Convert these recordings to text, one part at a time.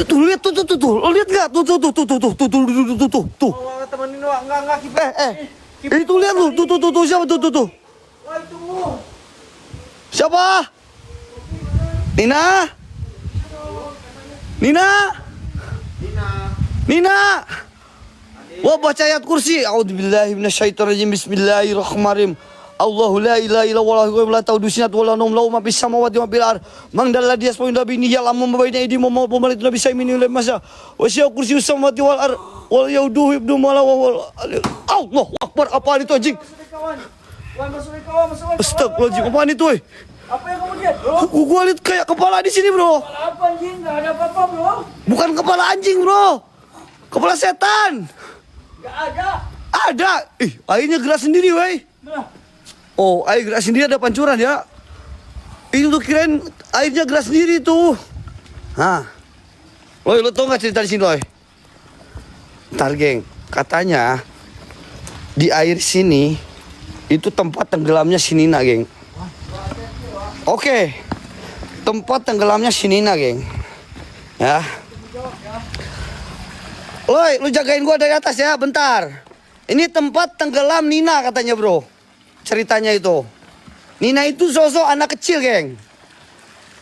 Tuh lihat tuh. Lo lihat nggak? Tuh. Temenin Wak, enggak kipas. Itu lihat lu. Tuh siapa tuh? Wah itu. Siapa? Nina. Wah, baca ayat kursi. A'udzubillahi minasyaitonirrajim. Bismillahirrahmanirrahim. Allahu la ilaha illa huwa la ta'uduhu sinatun wa la nawm lahu ma fis samawati wa fil ardh. Man dalladhi yasma'u bini ya'lamu ma bayna aydihim wa ma khalfahum la bisamin la masa. Wa sya kursiyus samawati wal ardh wal yauduhu ibnu mala wa Allahu akbar. Apaan itu anjing? Astagfirullahaladzim, apaan itu? Apa yang kamu lihat, bro? Gua lihat kayak kepala di sini, bro. Kepala apa anjing? Enggak ada apa-apa, bro. Bukan kepala anjing, bro. Kepala setan. Enggak ada. Ada. Airnya gerak sendiri, weh. Nah, Oh, air gerak sendiri, ada pancuran ya. Itu tuh kirain airnya gerak sendiri tuh. Hah. Loy, lo tau gak cerita di sini, Loy? Ntar, geng. Katanya di air sini itu tempat tenggelamnya si Nina, geng. Oke. Tempat tenggelamnya si Nina, geng. Ya. Loy, lu jagain gua dari atas ya, bentar. Ini tempat tenggelam Nina katanya, bro. Ceritanya itu. Nina itu sosok anak kecil, geng.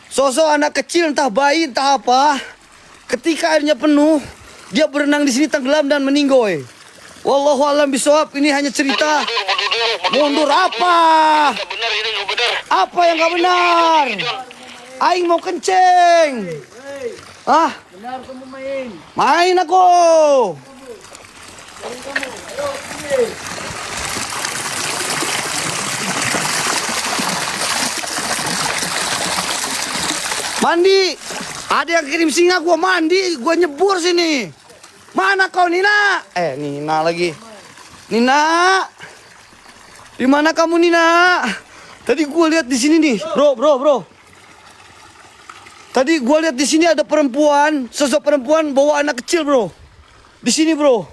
Sosok anak kecil, entah bayi, entah apa. Ketika airnya penuh, dia berenang di sini tenggelam dan meninggoy. Wallahu a'lam bishawab. Ini hanya cerita. Mundur apa? Benar ini nggak benar. Apa yang gak benar? Aing mau kenceng. Ah, benar kamu main. main aku. Mandi. Ada yang kirim singa, gua mandi, gua nyebur sini. Mana kau, Nina? Nina lagi. Nina. Di mana kamu, Nina? Tadi gua lihat di sini nih. Bro. Tadi gua lihat di sini ada perempuan, sosok perempuan bawa anak kecil, bro. Di sini, bro.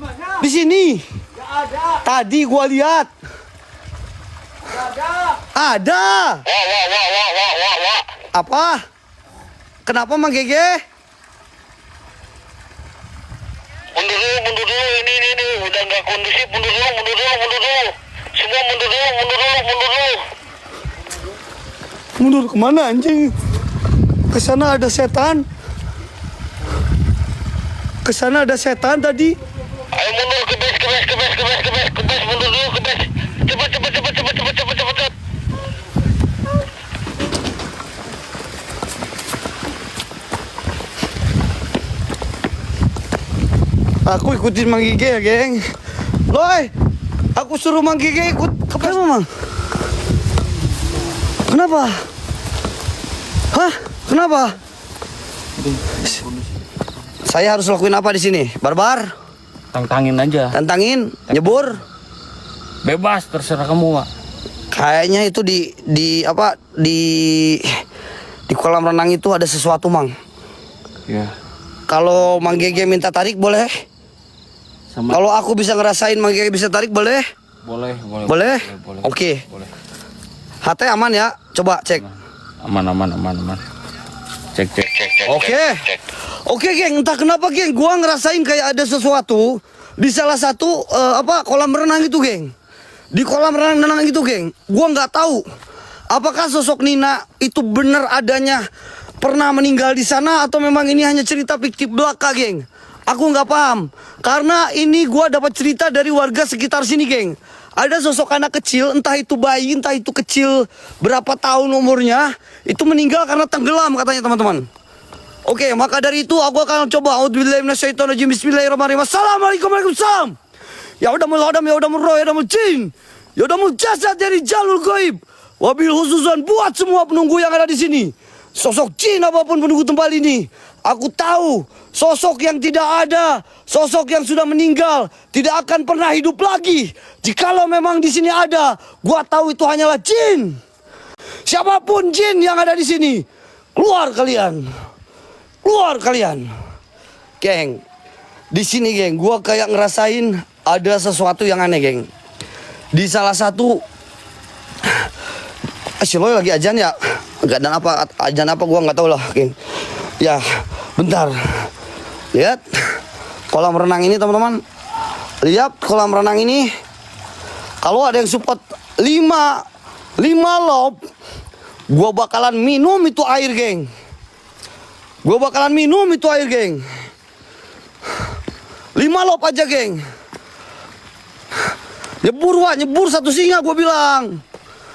Mana? Di sini. Enggak ada. Tadi gua lihat. Enggak ada. Ada. Wah. Apa? Kenapa, Mang Gege? Mundur dulu. Ini udah nggak kondusif. Mundur dulu. Semua mundur dulu. Mundur kemana, anjing? Kesana ada setan. Kesana ada setan tadi. Ayo mundur ke base, mundur dulu ke base. Cepat. Aku ikutin Mang Gege ya, geng. Loy, aku suruh Mang Gege ikut ke mana, Mang? Kenapa? Hah? Kenapa? Saya harus lakuin apa di sini? Barbar? Tantangin aja. Tantangin? Nyebur? Bebas, terserah kamu, Mak. Kayaknya itu di kolam renang itu ada sesuatu, Mang. Ya. Kalau Mang Gege minta tarik boleh? Sama. Kalau aku bisa ngerasain Mang Gege bisa tarik boleh? Boleh. Boleh? Oke. Boleh. HT aman ya? Coba cek. Aman. Cek. Oke, geng. Entah kenapa, geng. Gua ngerasain kayak ada sesuatu di salah satu kolam renang itu, geng. Di kolam renang itu, geng. Gua nggak tahu apakah sosok Nina itu benar adanya pernah meninggal di sana atau memang ini hanya cerita fiktif belaka, geng. Aku nggak paham. Karena ini gua dapat cerita dari warga sekitar sini, geng. Ada sosok anak kecil, entah itu bayi, entah itu kecil berapa tahun umurnya, itu meninggal karena tenggelam katanya, teman-teman. Oke, maka dari itu aku akan coba. A'udzubillahi minasyaitonirrajim. Bismillahirrahmanirrahim. Assalamualaikum warahmatullahi wabarakatuh. Ya udah adam, ya udah roh, ya udah jin, ya udah jasad dari jalur gaib. Wabil khususan buat semua penunggu yang ada di sini. Sosok jin apapun penunggu tempat ini, aku tahu sosok yang tidak ada, sosok yang sudah meninggal, tidak akan pernah hidup lagi. Jikalau memang di sini ada, gua tahu itu hanyalah jin. Siapapun jin yang ada di sini, keluar kalian. Geng, di sini, geng, gua kayak ngerasain ada sesuatu yang aneh, geng. Di salah satu si Loy lagi ajan ya. Ajan apa gua nggak tahu lah, geng. Ya, bentar. Lihat kolam renang ini teman-teman. Lihat kolam renang ini. Kalau ada yang support 5 lob, gua bakalan minum itu air, geng. Gua bakalan minum itu air, geng. 5 lob aja, geng. Nyebur satu singa, gua bilang.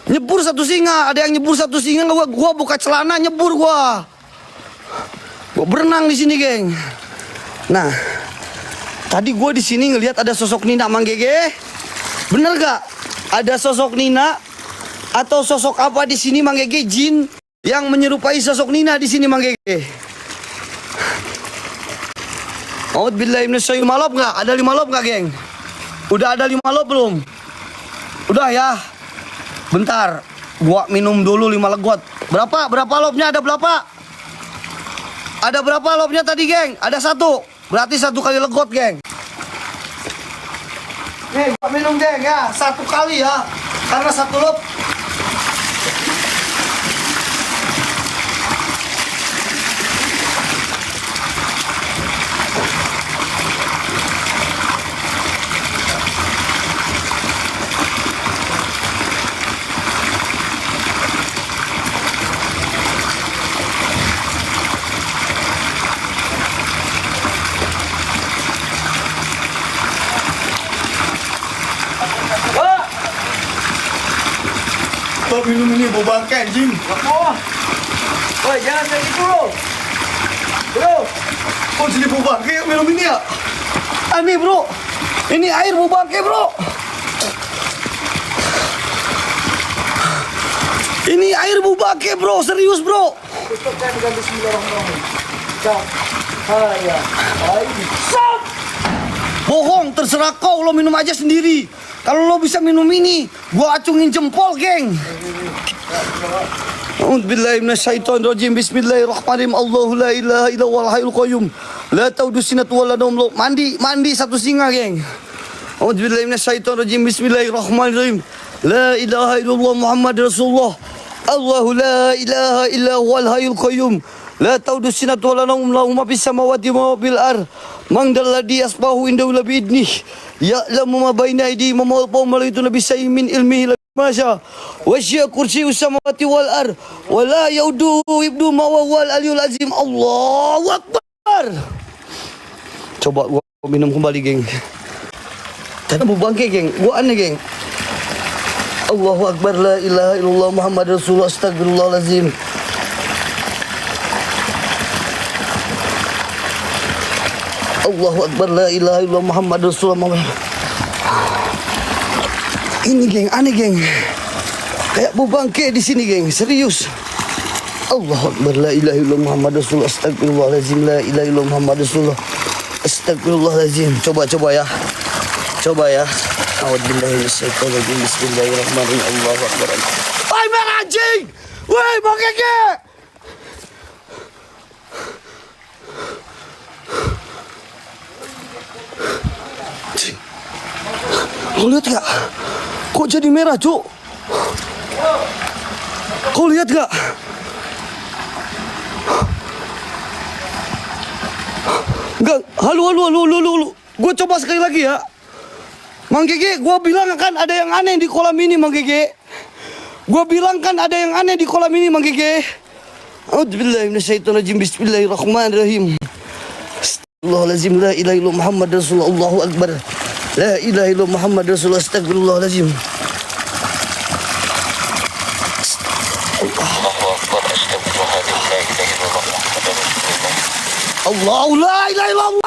Nyebur satu singa, ada yang nyebur satu singa, gua buka celana nyebur gua. Gua berenang di sini, geng. Nah, tadi gua di sini ngelihat ada sosok Nina Mang Gege. Bener gak? Ada sosok Nina atau sosok apa di sini Mang Gege, jin yang menyerupai sosok Nina di sini Mang Gege. A'udzubillahi minasyaitonir rajim. 5 lob nggak? Ada 5 lob nggak, geng? Udah ada 5 lob belum? Udah ya. Bentar, gua minum dulu 5 legot. Berapa lobnya? Ada berapa? Ada berapa lobnya tadi, geng? Ada 1. Berarti 1 kali legot, geng. Nih, gua minum, geng, ya. 1 kali ya. Karena 1 lob. Minum ini bau bangkai, anjing. Woi, jangan kayak gitu bro. Bro, Oh, jadi bau bangkai minum ini ya? Aneh, bro. Ini air bau bangkai, bro. Ini air bau bangkai, bro. Serius, bro. tutup kan dengan bismillahirrahmanirrahim. Cahaya. Baik. Sat. Bohong, terserah kau, lo minum aja sendiri. Kalau lo bisa minum ini, gua acungin jempol, geng. A'udzubillahi minasyaitonirrajim. Bismillahirrahmanirrahim. Allahu la ilaha illa huwal hayyul qayyum. La ta'udhu sinatu wa la nawm. Mandi 1 singa, geng. A'udzubillahi minasyaitonirrajim. Bismillahirrahmanirrahim. La ilaha illallah Muhammad Rasulullah. Allahu la ilaha illa huwal hayyul qayyum. La ta'udhu sinatu wa la nawm. Lahu ma fis samawati wa ma fil ardh. Man dalladhi yasbahu indahu la bi'idnih. Ya'lamu ma baina aydihim wa ma khalfahum wa la yuhituna bi syai'in min ilmihi illa bima syaa. Wasi'a kursiyyuhu samawati wal ardh wa la yauduhu hifdhuhuma wa huwal aliyyul azim. Allahu akbar. Coba gua minum kembali, geng. Karena mau bangke, geng. Gua aneh, geng. Allahu akbar, la ilaha illallah Muhammad Rasulullah, astagfirullahalazim. Allahu akbar, la ilaha illallah Muhammad Rasulullah. Ini, geng, aneh, geng. Kayak mau bangke di sini, geng. Serius. Allahu akbar, la ilaha illallah Muhammad Rasulullah, astagfirullahalazim, la ilaha illallah Muhammad Rasulullah, astagfirullahalazim. Coba ya. Coba ya. A'udzubillahi minasyaitonirrajim. Bismillahirrahmanirrahim. Allahu akbar. Woi, merah anjing. Woi, Bang Gege. Kau lihat gak? Kok jadi merah, Cuk? Kau lihat gak? Enggak, halo. Gue coba sekali lagi ya. Mang Gege, gue bilang kan ada yang aneh di kolam ini, Mang Gege. Gue bilang kan ada yang aneh di kolam ini, Mang Gege. A'udzubillahi minasyaitonirrajim. Bismillahirrahmanirrahim. Astagfirullahalazim, la ilaha illallah Muhammad Rasulullah. Allahu akbar. La ilaha illallah Muhammad Rasulullah, astagfirullahalazim. Allahu la ilaha illallah.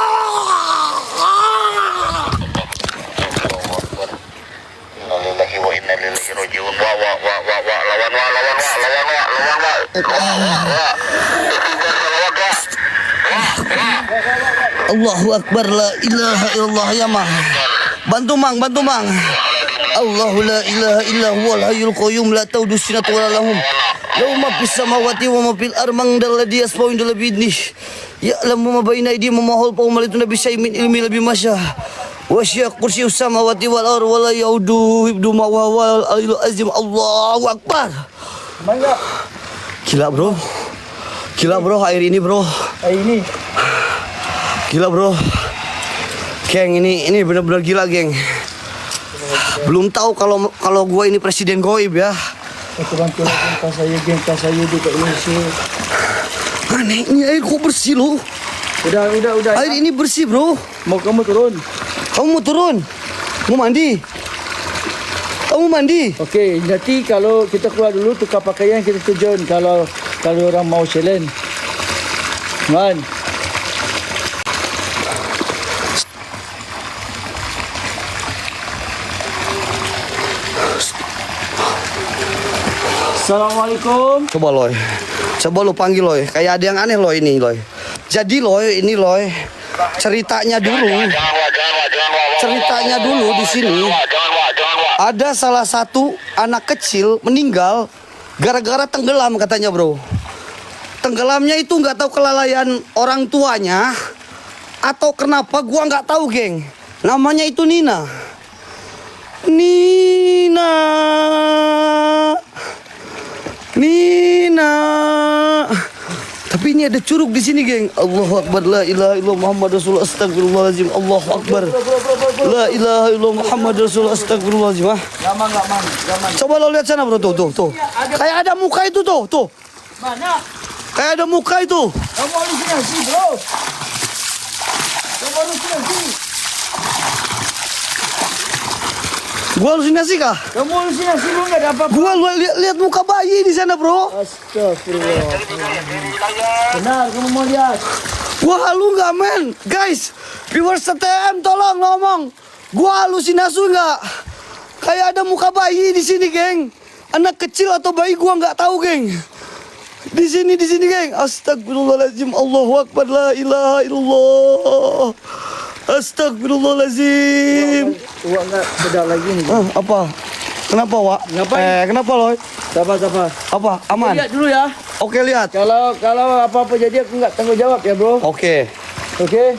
Innalillahi wa inna ilaihi raji'un. Allahu akbar, la ilaha illallah ya mah. Bantu mang. Allahu la ilaha illa huwal hayyul qayyum la ta'udhu sinatu wa la lahum. Lahu ma fis samawati wa ma fil ardh. Man dalladhi yasbahu indahu bi'idnih. Ya'lamu ma baina aydihim wa ma khalfahum wa la yuhituna bi syai'in min ilmihi illa bima syaa. Wasi'a kursiyyuhu samawati wal ardh wa la yauduhu hifdhuhuma wa huwal aliyyul azim. Allahu akbar. Mangga. Gila, bro. Air ini, bro. Ini. Gila bro. Geng, ini benar-benar gila, geng. Belum tahu kalau gua ini presiden goib ya. Bantu lagi geng, tas saya juga ini. Aneh, ini air kok bersih loh. Udah. Air ini bersih bro. Mau kamu turun? Kamu mau turun? Mau mandi? Kamu mandi? Okey, nanti kalau kita keluar dulu tukar pakaian kita tujuan kalau orang mau challenge. Man. Assalamualaikum. Coba Loy. Coba lo panggil Loy. Kayak ada yang aneh Loy ini Loy. Jadi Loy, ini Loy. Ceritanya dulu. Ceritanya dulu di sini. Ada salah satu anak kecil meninggal gara-gara tenggelam katanya bro. Tenggelamnya itu nggak tahu kelalaian orang tuanya atau kenapa gua nggak tahu geng. Namanya itu Nina. Nina. Tapi ini ada curug di sini, geng. Allahu Akbar, la ilaha illallah Muhammad Rasulullah, astagfirullahaladzim. Allahu Akbar. La ilaha illallah Muhammad Rasulullah, astagfirullahaladzim. Gaman. Coba lo lihat sana, bro. Tuh. Kayak ada muka itu tuh. Mana? Kayak ada muka itu. Kamu halusinasi, bro. Kamu halusinasi. Gua halusinasi kah? Kamu halusinasi, bro. Nggak ada apa-apa. Gua lihat muka bayi di sana, bro. Astagfirullah. Benar, kamu mau lihat. Gua halu nggak, men? Guys, viewers TTM tolong ngomong. Gua halusinasi nggak? Kayak ada muka bayi di sini, geng. Anak kecil atau bayi gua nggak tahu, geng. Di sini, geng. Astagfirullahaladzim. Allahu Akbar, la ilaha illallah. Astagfirullahaladzim. Wak nggak bedak lagi nih. Apa? Kenapa, Wak? Ngapain? Kenapa, Loy? Sabar. Apa? Aman? Lihat dulu ya. Oke, lihat. Kalau apa-apa jadi aku nggak tanggung jawab ya, bro. Oke. Oke?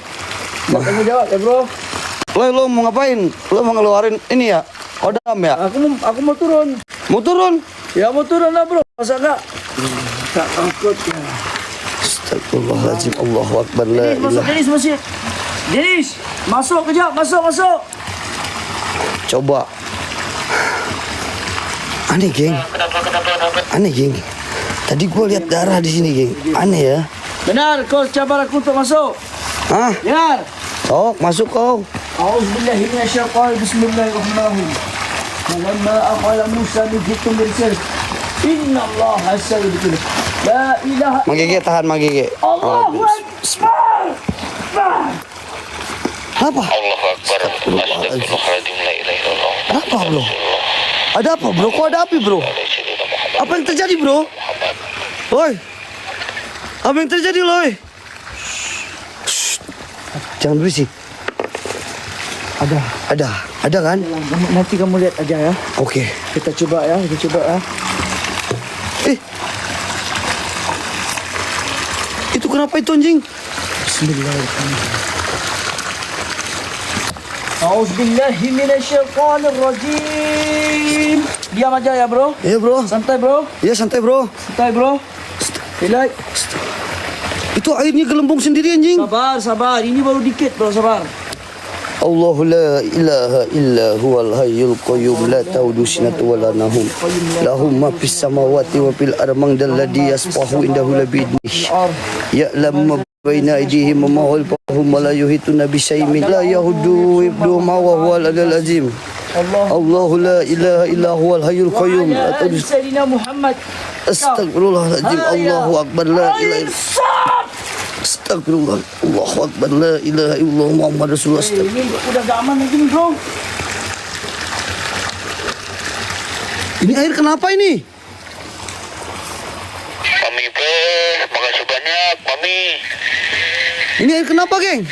Nggak tanggung jawab ya, bro. Loy, lo mau ngapain? Lo mau ngeluarin ini ya? Kodam ya? Aku mau turun. Mau turun? Ya mau turun lah, bro. Masa nggak? Tak takut ya. Astagfirullahaladzim. Allahu Akbar, la Denis, masuk ilaha. Denis, masuk. Denis, masuk kejap, masuk. Coba. Aneh, geng. Tadi gua lihat darah di sini, geng. Aneh ya. Benar, kau cabar aku untuk masuk. Hah? Benar. Sok, masuk kau. A'udzubillahi minasyaitonir bismillahirrahmanirrahim. Falamma aqala Musa bihikum birsal. Inna Allah hasayu bikum. La ilaha Manggige, tahan Manggige. Allahu Akbar. Apa? Allahu Akbar. Astagfirullahaladzim. La ilaha illallah. Apa, bro? Ada apa, bro? Kok ada api, bro? Apa yang terjadi, bro? Loy. Apa yang terjadi, Loy? Shh. Jangan berisik. Ada kan? Nanti kamu lihat aja ya. Oke. Kita coba ya. Itu kenapa itu anjing? Bismillahirrahmanirrahim. A'udzubillahi minasyaitonir rajim. Diam aja ya, bro. Iya, bro. Santai, bro. Iya, santai, bro. Relax. Itu airnya gelembung sendiri, anjing. Sabar. Ini baru dikit, bro. Sabar. Allahu la ilaha illa huwal hayyul qayyum la ta'udu sinatu wa la nahum. Lahum ma fis samawati wa fil ardi alladhi yasfahu indahu labidnih. Ya'lamu ma baina aydihim wa ma khalfahum wa la yuhituna bi syai'in min la yahudu ibdu ma wa huwal aliyul azim. Allahu la ilaha illa huwal hayyul qayyum la ta'udu. Sayyidina Muhammad. Astagfirullahaladzim. Allahu akbar, la ilaha illallah. Astagfirullah. Allahu akbar, la ilaha illallah Muhammad Rasulullah. Ini udah gak aman lagi nih, bro. Ini air kenapa ini? Mami bro, makasih banyak Mami. Ini air kenapa, geng?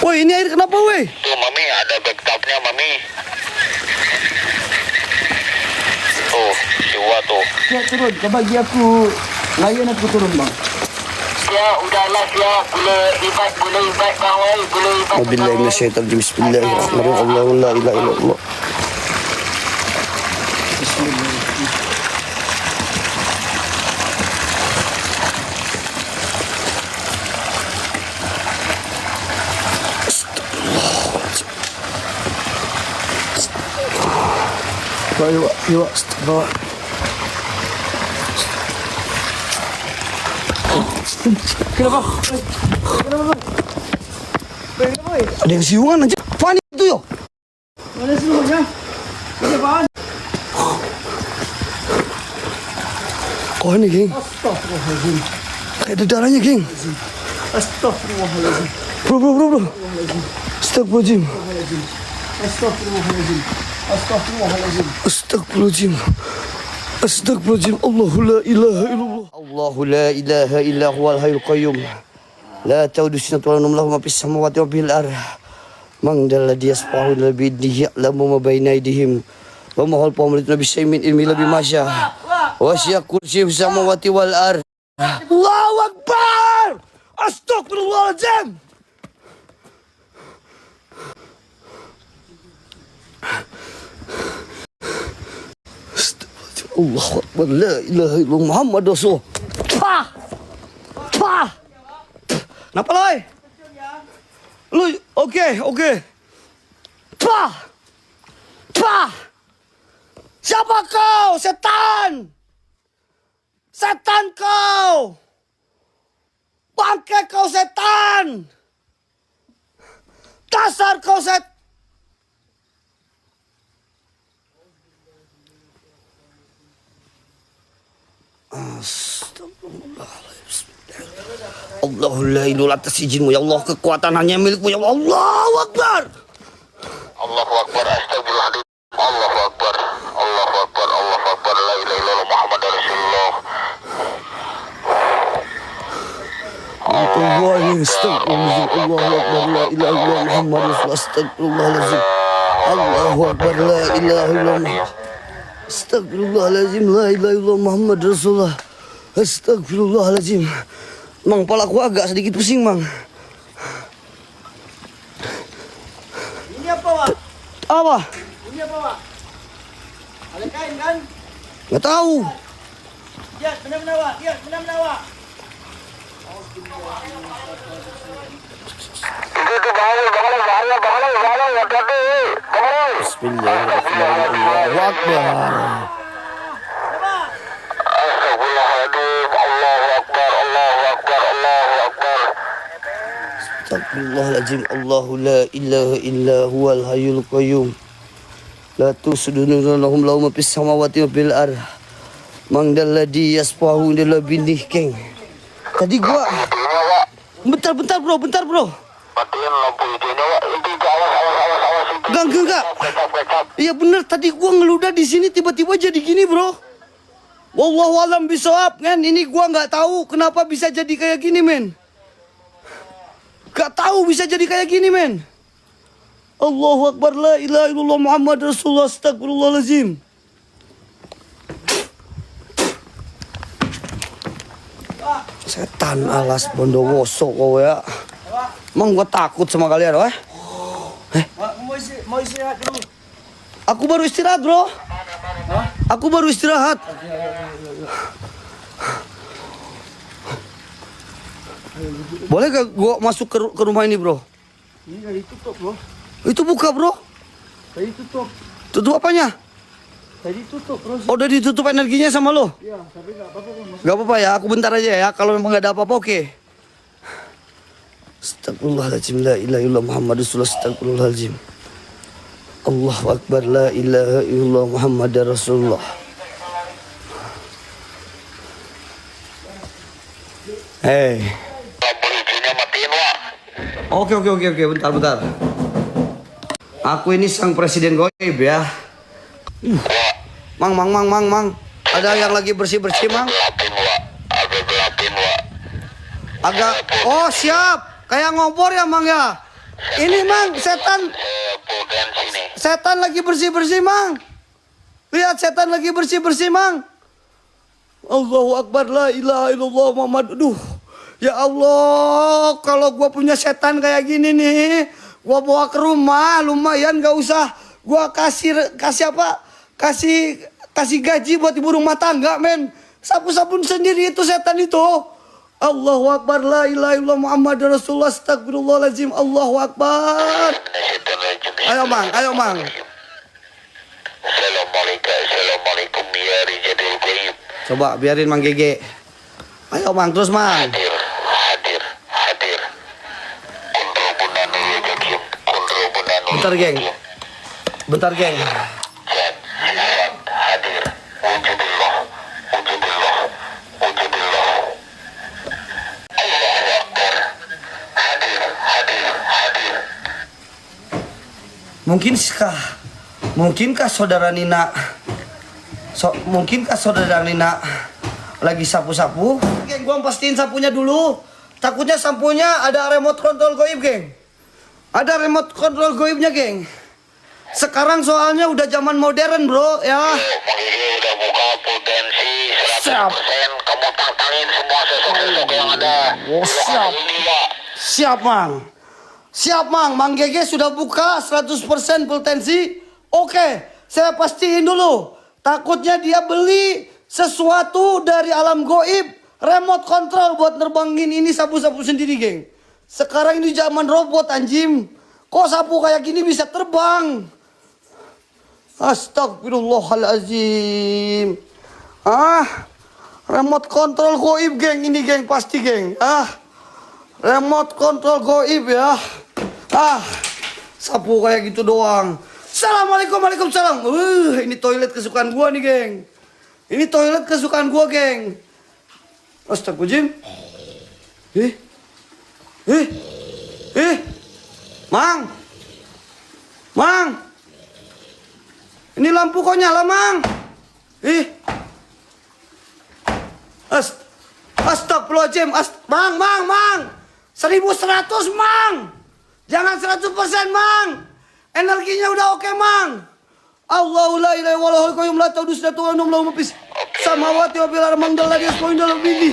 Woi, ini air kenapa, woi? Tuh Mami ada backtubnya Mami. Tuh, siwa tuh. Ya turun, kau bagi aku. Layan aku turun, bang. Ya udahlah ya, boleh invite bang Wai, boleh invite. Wabillahi minasyaitonir rajim. Bismillahirrahmanirrahim. Allahu la ilaha illallah. Bawa, bawa, bawa. Kenapa? Ada yang siungan aja. Apaan itu yo? Mana seluruhnya? Kenapaan? Kok ini geng? Astagfirullahaladzim. Kayak ada darahnya geng. Astagfirullahaladzim. Bro. Astagfirullahaladzim. Astagfirullahaladzim. Astagfirullahaladzim. Astagfirullahaladzim. Astagfirullahaladzim. Allahu la ilaha illallah. Allahu la ilaha illa huwal hayyul qayyum. La ta'udu sinatun wa la nawm lahu ma fis samawati wa fil ardh. Man dalladhi yasfahu bi yadihi ya'lamu ma bayna aydihim wa ma khalfahum la yusayyin min ilmi la bimasya. Wa syi'a kursiyyu fis samawati wal ardh. Allahu akbar. Astagfirullahaladzim. Allahu Akbar, la ilaha illallah Muhammad Rasulullah. Pah. Kenapa loy? Lu oke. Pah. Siapa kau? Setan. Setan kau. Bangke kau setan. Dasar kau setan. Allahu la ilaha atas izinmu ya Allah, kekuatan hanya milikmu ya Allah. Allahu Akbar. Allahu Akbar, astagfirullahaladzim. Allahu Akbar, Allahu Akbar, Allahu Akbar, la ilaha illallah Muhammad Rasulullah. Astagfirullahaladzim. Allahu Akbar, la ilaha illallah Muhammad Rasulullah. Astagfirullahaladzim. Allahu Akbar, la ilaha illallah. Astagfirullahaladzim, la ilaha illallah Muhammad Rasulullah. Astagfirullahaladzim. Mang, kepala aku agak sedikit pusing, Mang. Ini apa, Wak? Apa? Ini apa, Wak? Ada kain kan? Nggak tahu. Lihat, benar-benar, Wak. Lihat, benar-benar, Wak. Itu bahaya, hati-hati. Bismillahirrahmanirrahim. Allahu Akbar. Astagfirullahaladzim, Allahu Akbar, Allahu Akbar, Allahu Akbar. Astagfirullahaladzim. Allahu la ilaha illa huwal hayyul qayyum. La tusudunu lahum ma fis samawati wa fil ardh. Mang dalladhi yasfahu illa binih keng. Tadi gua bentar bro. Matiin lampu hijaunya, Wak. Itu ke awas. Enggak. Kecap. Iya bener, tadi gua ngeludah di sini tiba-tiba jadi gini, bro. Wallahu alam bisawab, kan? Ini gua nggak tahu kenapa bisa jadi kayak gini, men. Gak tahu bisa jadi kayak gini, men. Allahu Akbar, la ilaha illallah Muhammad Rasulullah. Astagfirullahaladzim. Setan alas Bondowoso kau ya. Emang gua takut sama kalian, wah. Wak, mau istirahat dulu. Aku baru istirahat, bro. Aku baru istirahat. Boleh gak gua masuk ke rumah ini, bro? Ini dari tutup, Bro. Itu buka, bro. Tadi tutup. Tutup apanya? Tadi tutup, Bro. Oh, udah ditutup energinya sama lo? Iya, tapi nggak apa-apa, Bro. Gak apa-apa ya, aku bentar aja ya. Kalau memang gak ada apa-apa, oke. Astagfirullahaladzim, la ilaha illallah Muhammad Rasulullah. Astagfirullahaladzim. Allahu Akbar, la ilaha illallah Muhammad Rasulullah. Hei. Lampu hijaunya matiin, Wak. Oke, bentar. Aku ini sang presiden goib ya. Mang. Ada yang lagi bersih-bersih, Mang? Gelapin, Wak. Agak, oh siap. Kayak ngobor ya, Mang ya. Ini, Mang, setan Pegang sini. Setan lagi bersih-bersih, Mang. Lihat, setan lagi bersih-bersih, Mang. Allahu Akbar, la ilaha illallah Muhammad. Aduh, ya Allah, kalau gua punya setan kayak gini nih, gua bawa ke rumah, lumayan, gak usah gua kasih apa? Kasih gaji buat ibu rumah tangga, men. Sapu-sapun sendiri itu setan itu. Allahu Akbar, la ilaha illallah Muhammad Rasulullah. Astagfirullahaladzim. Allahu Akbar. Ayo, Mang. Assalamualaikum Coba biarin Mang Gege. Ayo Mang, terus Mang. Hadir. Kontrol bunanu ya Jakim. Kontrol bunanu. Bentar geng. Bentar geng. Zat. Hadir. Wujudillah. Allahu Akbar. Hadir. Mungkinkah saudara Nina lagi sapu-sapu? Geng, gua pastiin sapunya dulu. Takutnya sapunya ada remote control goib, geng. Ada remote control goibnya, geng. Sekarang soalnya udah zaman modern, bro, ya. Mang Gege udah buka potensi 100%. Kamu tantangin semua sosok-sosok yang ada. Oh, siap. Ini ya. Siap, Mang. Siap, Mang. Mang Gege sudah buka 100% potensi. Oke, saya pastiin dulu. Takutnya dia beli sesuatu dari alam goib, remote control buat nerbangin ini sapu-sapu sendiri, geng. Sekarang ini zaman robot, anjing. Kok sapu kayak gini bisa terbang? Astagfirullahalazim. Remote control goib, geng, ini, geng, pasti, geng. Remote control goib, ya. Sapu kayak gitu doang. Assalamualaikum, waalaikumsalam. Ini toilet kesukaan gua nih, geng. Ini toilet kesukaan gua, geng. Astagfirullahaladzim. Mang. Ini lampu kok nyala, Mang? Astagfirullahaladzim. Mang. 1100, Mang. Jangan 100%, Mang. Energinya udah oke, Mang. Allahu la ilaha illallah qayyum la ta'udusnatu wa lam mafis samawati wa fil ardi mandalla yasqoin dalam bidi.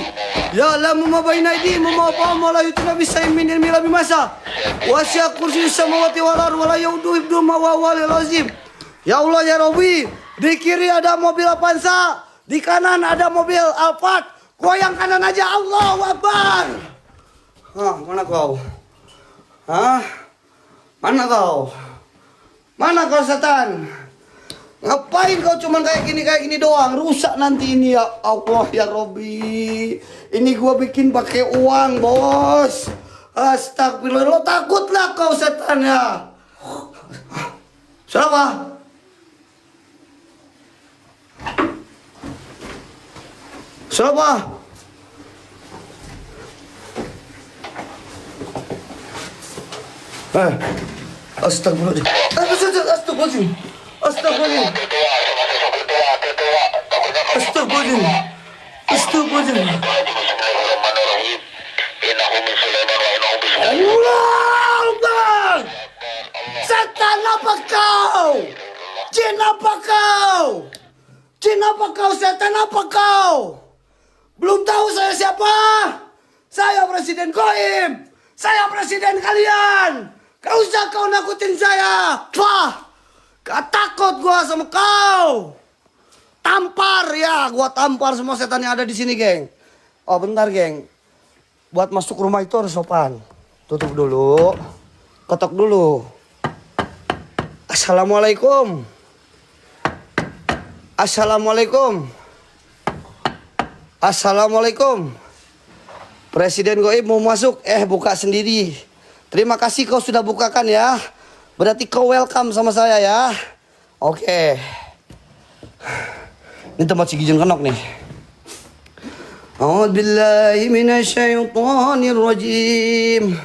Ya lamu ma baina aydihim wa ma fahum la yutuna bisayyin min ilmi rabbi masa. Wasi'a kursiyyus samawati wal ardi wa la yaudu hifdhuhuma wa huwal azim. Ya Allah ya Rabbi, di kiri ada mobil Avanza, di kanan ada mobil Alphard. Goyang kanan aja, Allahu Akbar. Mana kau? Mana kau setan? Ngapain kau cuman kayak gini doang? Rusak nanti ini, ya Allah ya Robbi. Ini gua bikin pakai uang, bos. Astagfirullah, lo takutlah kau setan ya. Siapa? Astagfirullahaladzim. Bismillahirrahmanirrahim. Innahu min Sulaiman wa innahu bismillahirrahmanirrahim. Allah Akbar. Setan apa kau? Jin apa kau? Setan apa kau? Belum tahu saya siapa? Saya presiden goib. Saya presiden kalian. Gak usah kau nakutin saya. Gak takut gua sama kau. Tampar ya, gua tampar semua setan yang ada di sini, geng. Oh bentar, geng. Buat masuk rumah itu harus sopan. Tutup dulu. Ketok dulu. Assalamualaikum. Presiden goib mau masuk, buka sendiri. Terima kasih kau sudah bukakan ya. Berarti kau welcome sama saya ya. Oke. Ini tempat si Gijon Kenok nih. A'udzubillahi minasyaitonirrajim.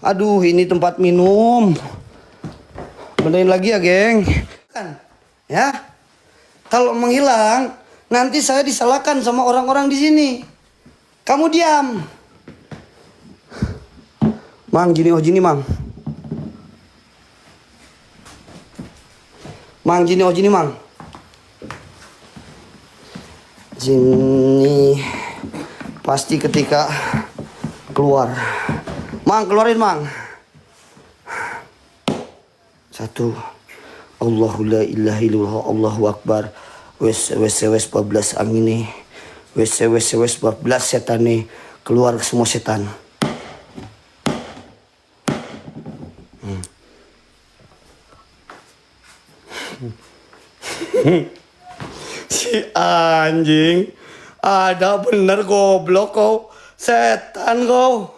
Aduh, ini tempat minum. Benerin lagi ya, geng. Ya. Kalau menghilang, nanti saya disalahkan sama orang-orang di sini. Kamu diam. Mang, gini, Mang. Mang, gini, Mang. Gini. Pasti ketika keluar. Mang, keluarin, Mang. 1. Allahu la ilaha illallah, Allahu Akbar. Wes 14 angin nih. Wes 14 setan nih. Keluar semua setan. Si anjing. Ada bener goblok kau. Setan kau.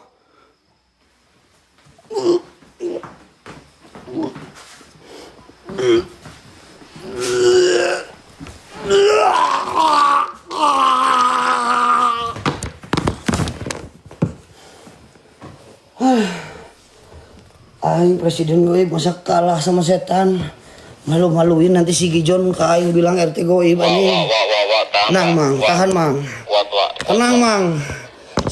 Aing presiden goib masa kalah sama setan. Malu-maluin nanti si Gijon ke Aing bilang RT goib anjing. Tenang mang, tahan mang. Tenang mang.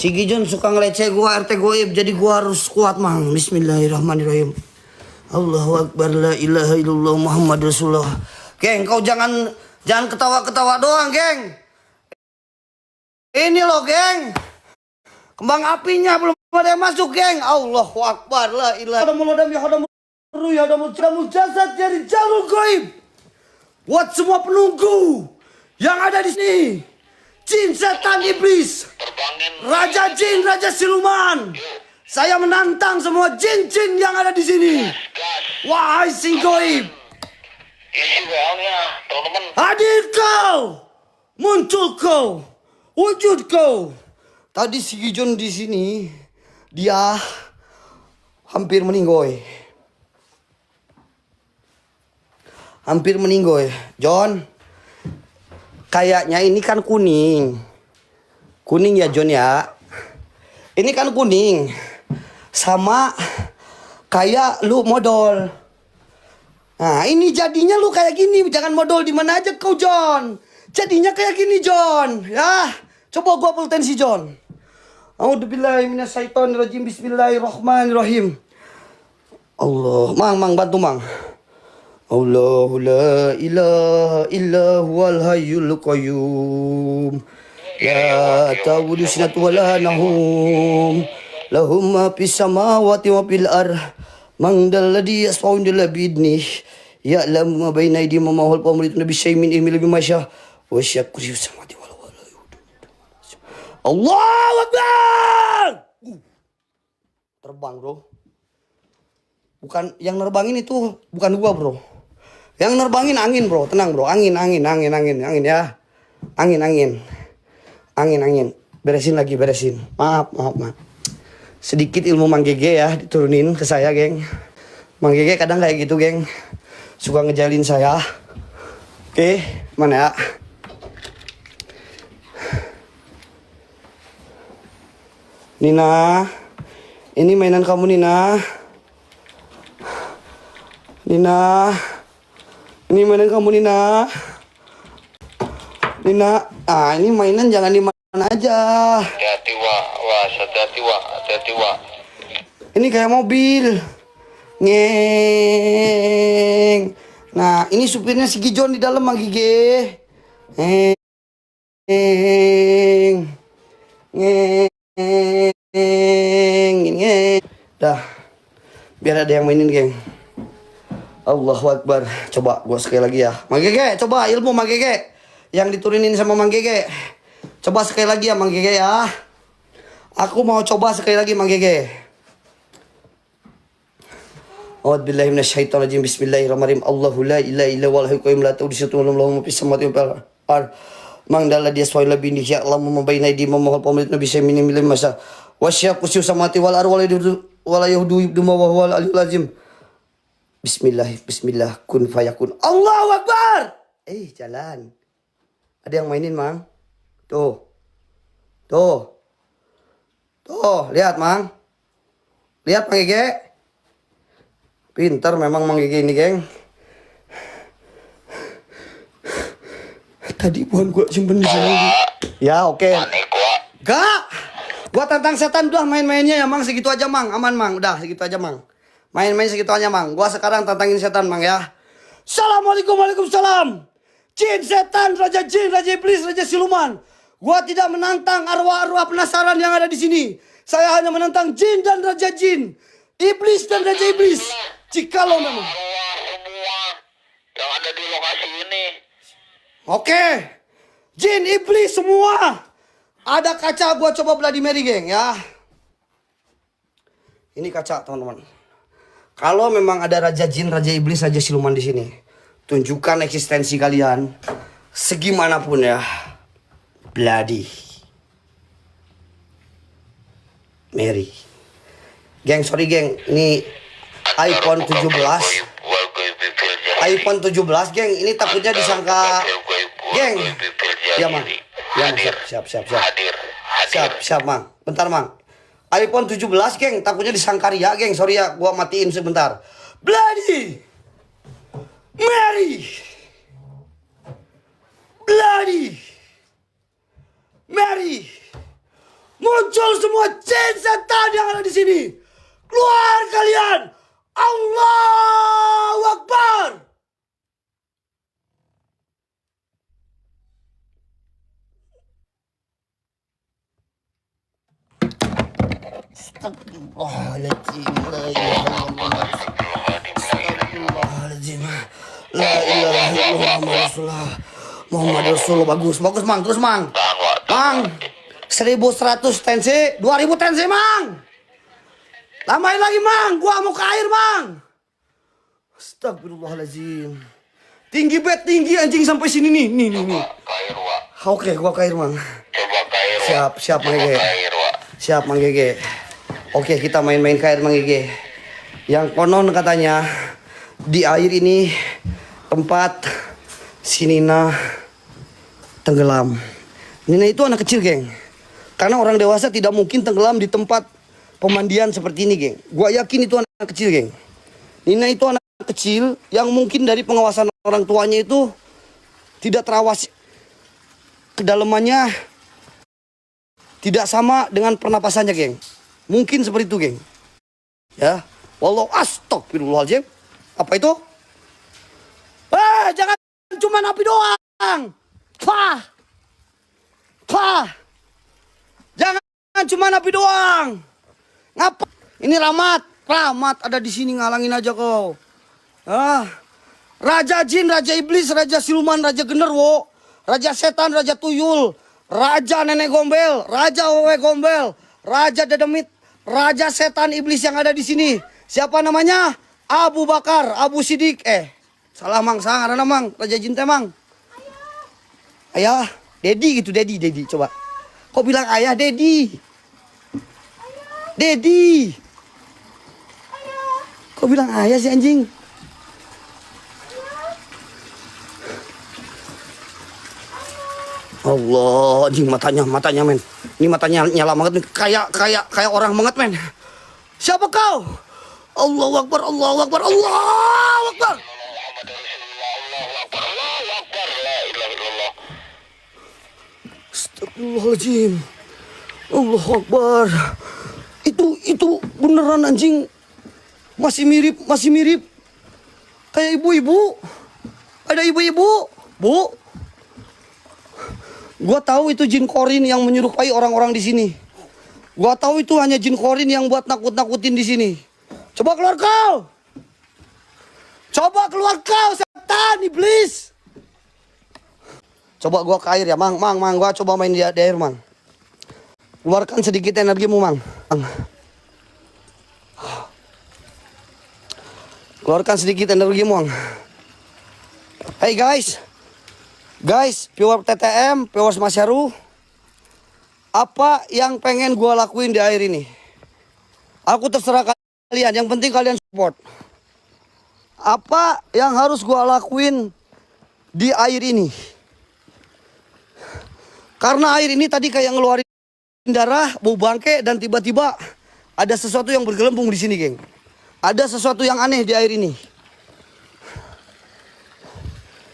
Si Gijon suka ngeleceh gua RT goib, jadi gua harus kuat mang. Bismillahirrahmanirrahim. Allahu Akbar, la ilaha illallah Muhammad Rasulullah. Geng, kau jangan ketawa-ketawa doang, geng. Ini loh, geng. Kembang apinya belum ada yang masuk, geng. Allahu Akbar, la ilaha illallah jasad dari jalur goib. Buat semua penunggu yang ada di sini. Jin, setan, iblis. Raja jin, raja siluman. Saya menantang semua jin-jin yang ada di sini. Wahai si goib. Isi WA-nya, teman-teman. Hadir kau. Muncul kau. Wujud kau. Tadi si Gijon di sini. Dia hampir meninggoy. Hampir meninggoy. John. Kayaknya ini kan kuning. Kuning ya John ya. Ini kan kuning. Sama kayak lu modal. Nah ini jadinya lu kayak gini. Jangan modal di mana aja kau John. Jadinya kayak gini John. Ya. Coba gua potensi John. A'udzubillahi minasyaitonirrajim. Bismillahirrahmanirrahim. Allah. Mang bantu mang. Allahu la ilaha illa huwal hayyul qayyum. La ta'khudhuhu sinatun wa la nawm. Lahu ma fis samawati wa fil ardh. Man dzal ladzi yashfa'u indahu bi'idhnih. Ya'lamu ma baina aydihim wa ma khalfahum wa la yuhituna bi syai'in min ilmihi illa bima syaa. Wa wasi'a kursiyuhu samawati wal ardi. Allahu Akbar. Terbang, Bro. Bukan yang nerbangin itu bukan gua, Bro. Yang nerbangin angin, Bro. Tenang, Bro. Angin ya. Angin. Beresin. Maaf. Sedikit ilmu Mang Gege ya diturunin ke saya, geng. Mang Gege kadang kayak gitu, geng. Suka ngejalin saya. Oke, mana ya? Nina. Ini mainan kamu, Nina. Ini mainan kamu, Nina. Ini mainan jangan di mana aja. Hati-hati, Wak. Ini kayak mobil. Ngeng. Nah, ini supirnya si Gijon di dalam, Mang Gige. Ngeng. Dah. Biar ada yang mainin, geng. Allahu Akbar. Coba gua sekali lagi ya. Mang Gege, coba ilmu Mang Gege yang diturunin sama Mang Gege. Coba sekali lagi ya Mang Gege ya. Aku mau coba sekali lagi Mang Gege. A'udzubillahi minasyaitonirrajim. Bismillahirrahmanirrahim. Allahu la ilaha illa huwal hayyul qayyum la ta'khudhuhu sinatun wa la nawm lahu ma fis samawati wa fil ardh. Man dzal ladzi yashfa'u indahu bi'idhnihi ya'lamu ma baina aydihim wa ma khalfahum wa la yuhituna bi syai'in min ilmihi illa bima syaa. Wasi'a kursiyuhu samawati wal ardi wa la yahuduhu hifdhuhuma wa huwal aliyyul azim. Bismillah, kun fayakun. Allahu Akbar. Jalan. Ada yang mainin, Mang. Tuh, lihat, Mang. Lihat, Mang Gege. Pintar memang Mang Gege ini, geng. Tadi bukan gua simpen di sini. Ya, oke. Gak. Gua tantang setan udah main-mainnya ya, Mang. Segitu aja, Mang. Aman, Mang. Udah, segitu aja, Mang. Main-main segitu aja, Mang. Gua sekarang tantangin setan, Mang ya. Assalamualaikum, waalaikumsalam. Jin, setan, raja jin, raja iblis, raja siluman. Gua tidak menantang arwah-arwah penasaran yang ada di sini. Saya hanya menantang jin dan raja jin, iblis dan raja iblis. Jikalau memang Semua yang ada di lokasi ini. Oke. Jin, iblis semua. Ada kaca, gua coba Vladimir, geng ya. Ini kaca, teman-teman. Kalau memang ada raja jin, raja iblis, raja siluman di sini, tunjukkan eksistensi kalian segimanapun ya. Bloody Mary. Geng, sorry geng, ini iPhone 17. iPhone 17 geng, ini takutnya disangka geng. Ya mang, ya mang, siap mang, bentar mang. iPhone 17 geng, takutnya disangka ria geng, sorry ya, gua matiin sebentar. Bloody Mary, Bloody Mary, muncul semua jin setan yang ada di sini. Keluar kalian! Allahu Akbar! Astagfirullahaladzim. Astagfirullahaladzim. La ilaha illallah Muhammad Rasulullah. Bagus mang, terus mang. Mang, 1100 tensi, 2000 tensi mang. Tambahin lagi mang, gua mau ke air mang. Astagfirullahaladzim. Tinggi bet, tinggi anjing sampai sini nih. Oke, gua ke air mang. Siap mang Gege. Siap mang Gege. Oke, kita main-main ke air mang Gege. Yang konon katanya di air ini tempat si Nina tenggelam. Nina itu anak kecil geng. Karena orang dewasa tidak mungkin tenggelam di tempat pemandian seperti ini geng. Gua yakin itu anak kecil geng. Nina itu anak kecil yang mungkin dari pengawasan orang tuanya itu tidak terawasi. Kedalamannya tidak sama dengan pernapasannya geng. Mungkin seperti itu geng. Ya. Wallahu astagfirullahaladzim. Apa itu? Jangan cuma api doang. Jangan cuma api doang. Ngapa? Ini Rahmat ada di sini ngalangin aja kau. Raja jin, raja iblis, raja siluman, raja genderuwo, raja setan, raja tuyul, raja nenek gombel, raja wewe gombel, raja dedemit, raja setan iblis yang ada di sini. Siapa namanya? Abu Bakar, Abu Sidik. Salah mang, sang ada mang, raja jin teh mang. Ayah, Dedi gitu, Dedi. Coba. Kok bilang ayah, Dedi? Dedi. Kok bilang ayah sih anjing? Allah, anjing matanya men. Ini matanya nyala banget nih, kayak orang banget men. Siapa kau? Allahu Akbar, Allahu Akbar, Allahu Akbar. Astagfirullahaladzim. Allahu Akbar. Itu beneran anjing. Masih mirip. Kayak ibu-ibu. Ada ibu-ibu. Bu. Gua tahu itu jin korin yang menyerupai orang-orang di sini. Gua tahu itu hanya jin korin yang buat nakut-nakutin di sini. Coba keluar kau. Setan iblis. Coba gua ke air ya, Mang. Gua coba main di air, Mang. Keluarkan sedikit energimu, Mang. Keluarkan sedikit energimu, Mang. Hey guys, viewer TTM, viewers Mas Heru, apa yang pengen gua lakuin di air ini? Aku terserah kalian, yang penting kalian support. Apa yang harus gua lakuin di air ini? Karena air ini tadi kayak ngeluarin darah, bau bangke, dan tiba-tiba ada sesuatu yang bergelembung di sini, geng. Ada sesuatu yang aneh di air ini.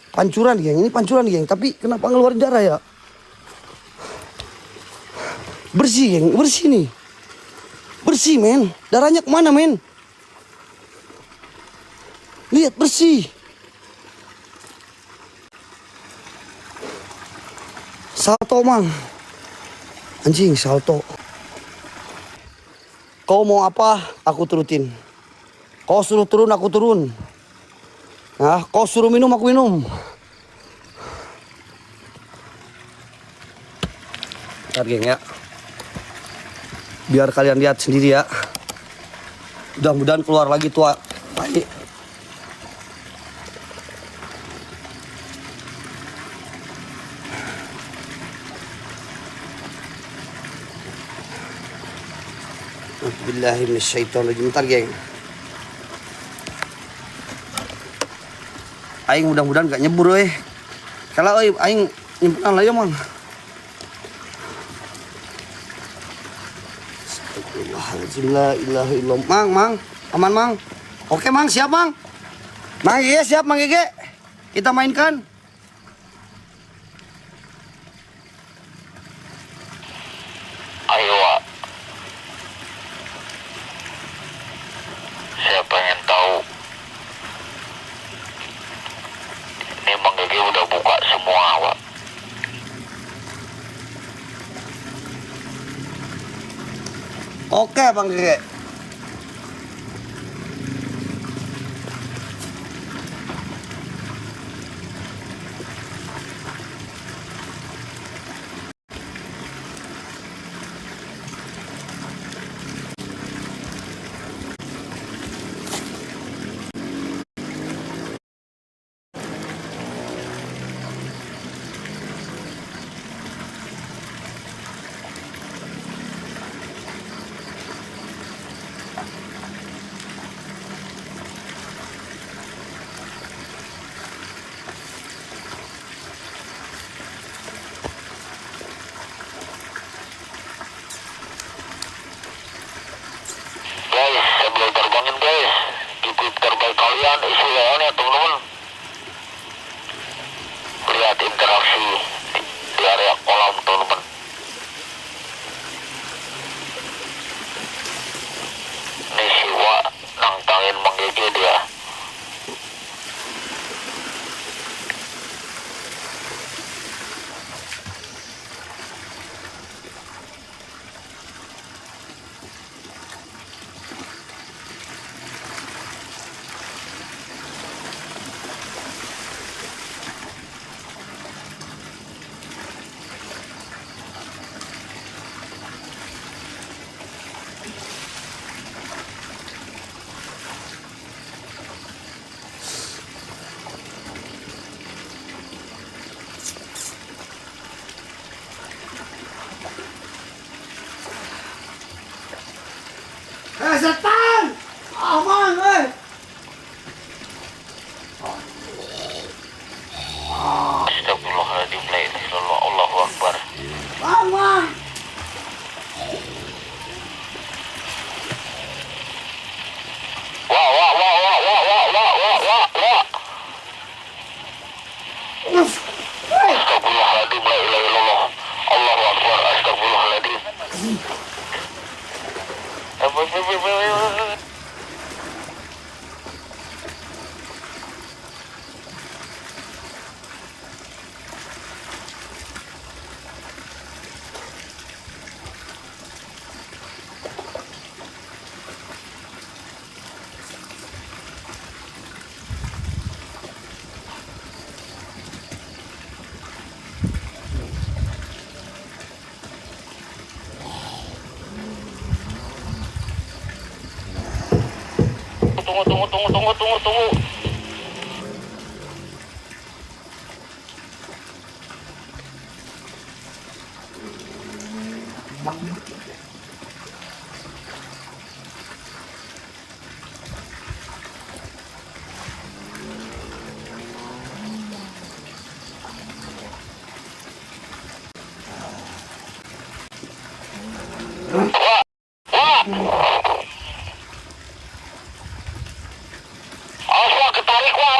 Pancuran, geng. Ini pancuran, geng. Tapi kenapa ngeluarin darah ya? Bersih, geng. Bersih nih. Bersih, men. Darahnya kemana, men? Lihat, bersih. Salto, Mang. Anjing, salto. Kau mau apa, aku turutin. Kau suruh turun, aku turun. Nah, kau suruh minum, aku minum. Bentar, geng, ya. Biar kalian lihat sendiri ya. Mudah-mudahan keluar lagi tua. Bismillahirrahmanirrahim. Bentar, geng. Aing mudah-mudahan gak nyebur, weh. Kalau aing nyimpen lah ya, Mang. Astagfirullahaladzim, la ilaha illallah. Mang. Aman, Mang. Oke, Mang, siap, Mang. Mang Gege, siap, Mang Gege. Kita mainkan. Ayo, Wak. Saya pengen tahu. Ini Mang Gege udah buka semua, Wak. Oke, Bang Gege. Guys, sebelum terbangin guys, titip terbaik kalian isi WA nya teman-teman. Lihat interaksi di area kolam teman-teman. Nih si Wak nantangin Mang Gege dia. Setan! Aman, weh. Astagfirullahaladzim, la ilaha illallah, Allahu Akbar. Aman. Wak. Astagfirullahaladzim, la ilaha illallah, Allahu Akbar. Astagfirullahaladzim. Tunggu. Awas ketarik, wah.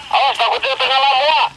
Awas takutnya tengah lamu, wah.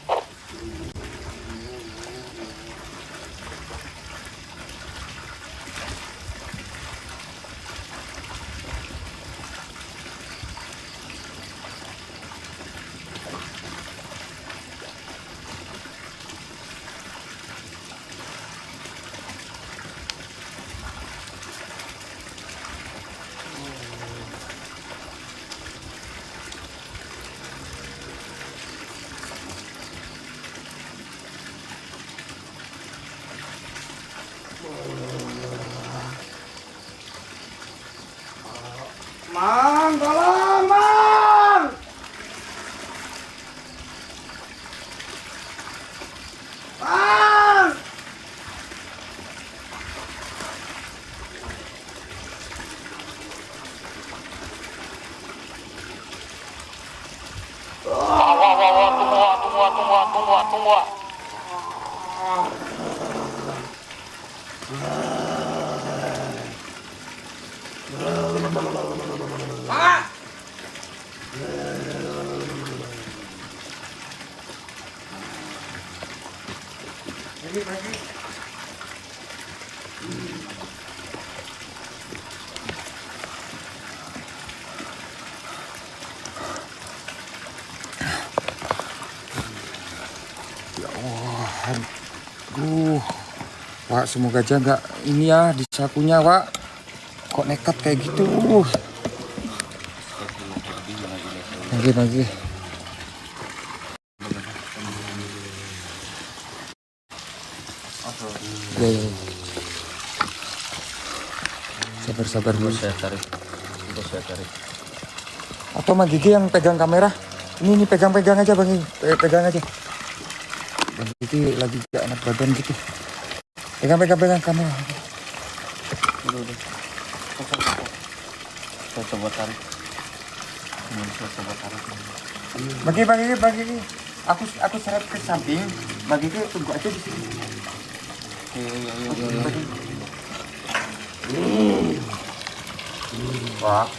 Wak, semoga aja nggak ini ya di sakunya, Wak. Kok nekat kayak gitu? Lagi. Ya. Sabar dulu. Saya tarik. Atau Mang Gigi yang pegang kamera? Ini pegang aja Bang, pegang aja. Bang Gigi lagi gak enak badan gitu. Pegang kamera. Udah. Saya coba tarik. Bagi. Aku seret ke samping. Bagi tunggu aja di sini. Iya. Wah.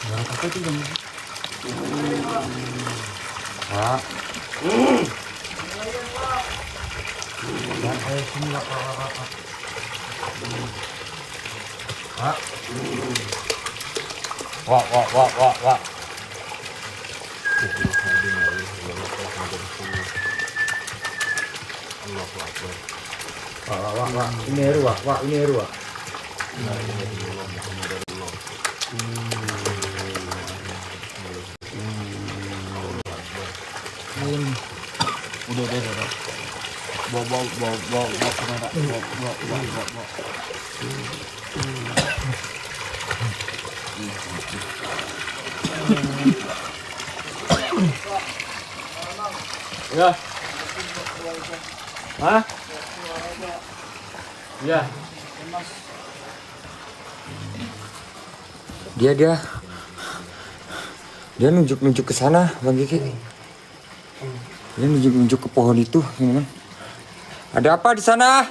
Apa itu Bang? Wah. Wah. Wah. Ini Heru, Wak. Udah. Bawa kamera. Bawa. Ya. Hah? Ya. Dia nunjuk ke sana, Bang Gigi. Dia nunjuk ke pohon itu, teman. Ada apa di sana?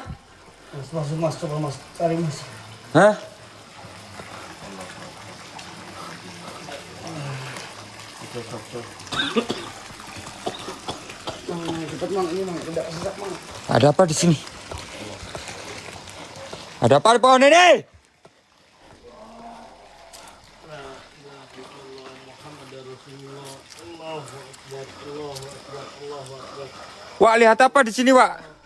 Mas, coba mas, cari mas. Hah? Cepat mang, ini mang, tidak sesak mang. Ada apa di sini? Ada apa di pohon ini? Wak, lihat apa di sini, Wak?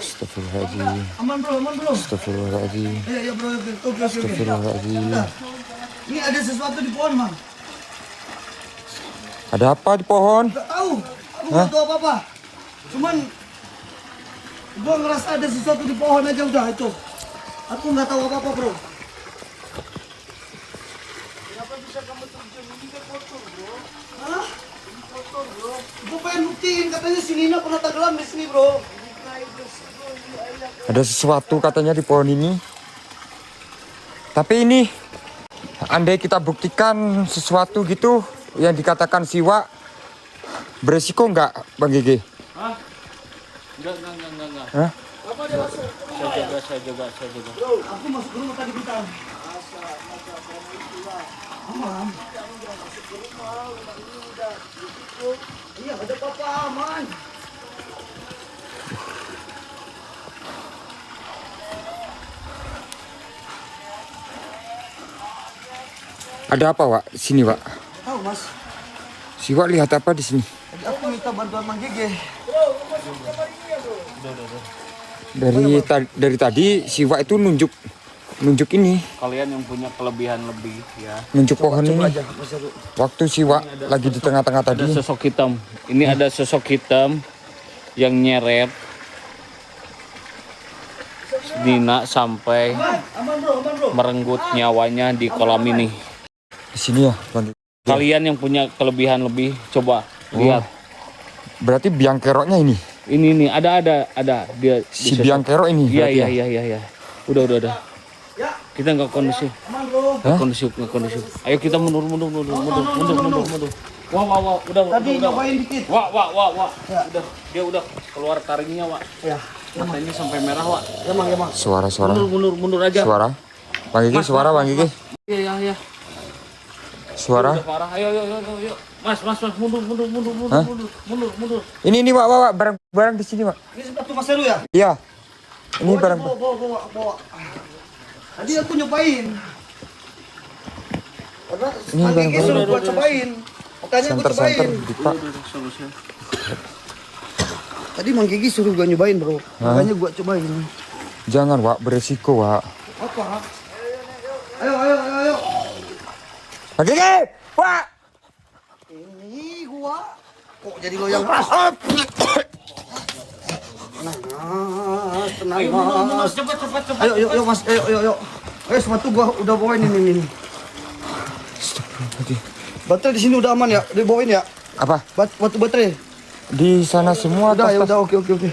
Astagfirullahaladzim. Aman bro. Astagfirullahaladzim. Iya bro, oke. Astagfirullahaladzim. Ini ada sesuatu di pohon mang. Ada apa di pohon? Gak tahu, aku nggak tahu apa-apa. Cuman gua ngerasa ada sesuatu di pohon aja udah itu. Aku nggak tahu apa-apa bro. Kenapa bisa kamu terjun ini kan kotor bro? Hah? Ini kotor bro. Gua pengen buktiin katanya si Nina pernah tenggelam di sini bro. Ada sesuatu katanya di pohon ini. Tapi ini, andai kita buktikan sesuatu gitu yang dikatakan siwa, beresiko nggak, Bang Gigi? Hah? Enggak. Hah? Apa dia masuk? Saya jaga. Bro, aku masuk ke rumah tadi bentar. Aman. Iya, ada apa-apa aman. Ada apa, Wak? Sini, Wak. Tahu mas, Siwa lihat apa di sini? tadi aku minta bantuan Mang Gege. Dari tadi Siwa itu nunjuk ini, Kalian yang punya kelebihan lebih ya. nunjuk pohon ini. Aja, Mas Heru. Waktu Siwa lagi di tengah-tengah Ada tadi. sosok hitam. Ini ada sosok hitam yang nyeret. Nina sampai merenggut nyawanya di kolam ini. Di sini ya, Bang. Kalian yang punya kelebihan lebih, coba lihat. Berarti biang keroknya ini. Ini nih, ada dia. Si di biang kerok ini. Iya, berarti ya? iya. Udah. Kita nggak kondusif. Nggak kondusif. Ayo kita mundur. Wah, udah. Tadi nyobain dikit. Wah. Udah, dia udah keluar taringnya, Wak. Ya. Matanya sampai merah, Wak. Emang. Suara. Mundur aja. Suara. Bang Gigi, suara Bang Gigi. Iya. Suara. Udah parah. Ayo. Mas, mundur. Ini Wak, barang di sini, Wak. Ini sepatu Mas Heru ya? Iya. Ini barang. Bawa. Tadi aku nyobain. Karena Ini Bang Gigi barang- suruh gua cobain. Makanya gua Center cobain. Dipak. Tadi Bang Gigi suruh gua nyobain, Bro. Makanya gua cobain. Jangan, Wak, beresiko, Wak. Apa? Ayo. Bang Gigi, Wak. Ini gua kok jadi loyang keras. Tenang, Mas. Cepet. Ayo, Mas. Ayo. Sepatu gua udah bawain ini. Baterai di sini udah aman ya? Dibawain ya? Apa? Batu baterai. Di sana semua Udah, ya tas-tas. udah, oke.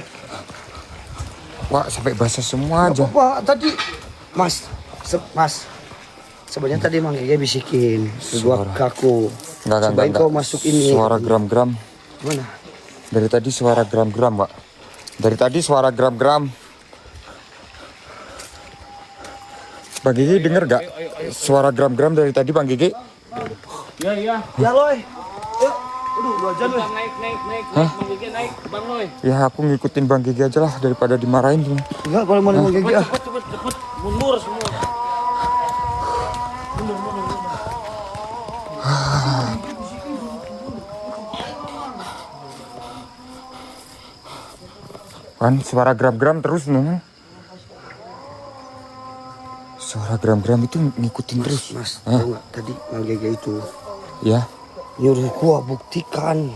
Wak, sampai basah semua aja. Apa tadi? Mas. Sebenarnya tadi Mang Gigi bisikin gua Suara. kaku. Cobain kau masuk ini. Suara gram-gram. Mana? Dari tadi suara gram-gram, Pak. Dari tadi suara gram-gram. Bang Gigi denger gak? Suara gram-gram dari tadi, Bang Gigi? Iya. Ya, Loy. Ayo. Aduh, 2 jam, Loy. Naik. Bang Gigi naik, Bang Loy. Ya aku ngikutin Bang Gigi aja lah daripada dimarahin. Enggak, kalau mau Mang Gigi ah. Cepet. Mundur semua. Kan suara gram-gram terus nih. Suara gram-gram itu ngikutin terus. Mas, tahu nggak tadi Mang Gigi itu Ya, nyuruh gua buktikan.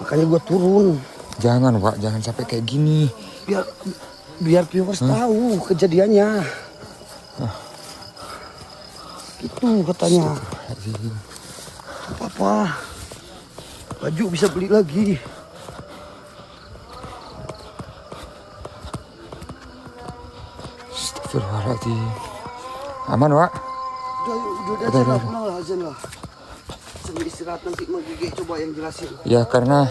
Makanya gua turun jangan, Pak, jangan sampai kayak gini. biar viewers tahu kejadiannya. Itu katanya. Apa? Baju bisa beli lagi. Astagfirullahaladzim. Aman, Pak? Udah, pulang lah, azan lah. Sambil istirahat nanti Mang Gigi coba yang jelasin. Ya karena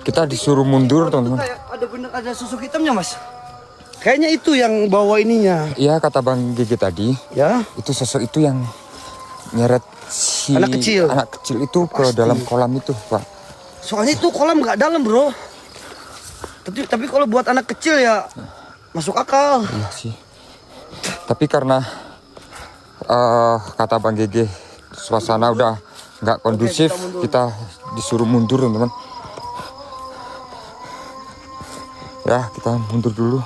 kita disuruh mundur, Itu teman-teman. kayak ada sosok hitamnya, Mas. Kayaknya itu yang bawa ininya. Iya, kata Bang Gigi tadi, Ya, itu sosok itu yang nyeret si Anak kecil. itu ke dalam kolam itu, Pak. soalnya itu kolam nggak dalam, Bro. Tapi kalau buat anak kecil ya masuk akal. Iya sih. Tapi karena kata Bang Gigi suasana udah nggak kondusif, kita disuruh mundur, teman-teman. Ya, kita mundur dulu.